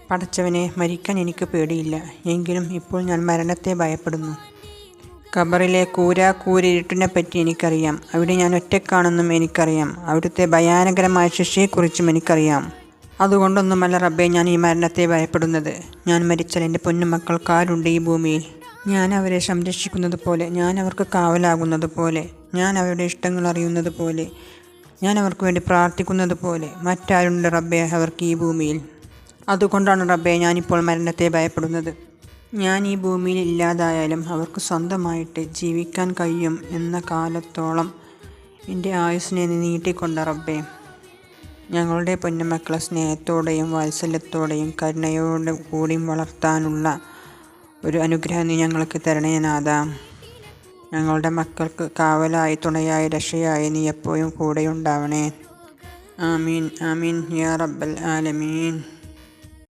പടച്ചവനെ, മരിക്കാൻ എനിക്ക് പേടിയില്ല. എങ്കിലും ഇപ്പോൾ ഞാൻ മരണത്തെ ഭയപ്പെടുന്നു. ഖബറിലെ കൂരിരുട്ടിനെപ്പറ്റി എനിക്കറിയാം. അവിടെ ഞാൻ ഒറ്റയ്ക്കാണെന്നും എനിക്കറിയാം. അവിടുത്തെ ഭയാനകരമായ ശിക്ഷയെക്കുറിച്ചും എനിക്കറിയാം. അതുകൊണ്ടൊന്നുമല്ല റബ്ബേ ഞാൻ ഈ മരണത്തെ ഭയപ്പെടുന്നത്. ഞാൻ മരിച്ചാൽ എൻ്റെ പൊന്നുമക്കൾക്കാരുണ്ട് ഈ ഭൂമിയിൽ? ഞാൻ അവരെ സംരക്ഷിക്കുന്നത് പോലെ, ഞാൻ അവർക്ക് കാവലാകുന്നത് പോലെ, ഞാൻ അവരുടെ ഇഷ്ടങ്ങൾ അറിയുന്നത് പോലെ, ഞാൻ അവർക്ക് വേണ്ടി പ്രാർത്ഥിക്കുന്നത് പോലെ മറ്റാരുണ്ട് റബ്ബേ അവർക്ക് ഈ ഭൂമിയിൽ? അതുകൊണ്ടാണ് റബ്ബേ ഞാനിപ്പോൾ മരണത്തെ ഭയപ്പെടുന്നത്. ഞാൻ ഈ ഭൂമിയിൽ ഇല്ലാതായാലും അവർക്ക് സ്വന്തമായിട്ട് ജീവിക്കാൻ കഴിയും എന്ന കാലത്തോളം എൻ്റെ ആയുസ്സിനെ നീട്ടിക്കൊണ്ട റബ്ബേ, ഞങ്ങളുടെ പൊന്നുമക്കളെ സ്നേഹത്തോടെയും വാത്സല്യത്തോടെയും കരുണയോടെ കൂടിയും വളർത്താനുള്ള ഒരു അനുഗ്രഹം നീ ഞങ്ങൾക്ക് തരണേ നാഥ. ഞങ്ങളുടെ മക്കൾക്ക് കാവലായി, തുണയായി, രക്ഷയായി നീ എപ്പോഴും കൂടെയുണ്ടാവണേ. ആമീൻ ആമീൻ യാ റബ്ബൽ ആലമീൻ.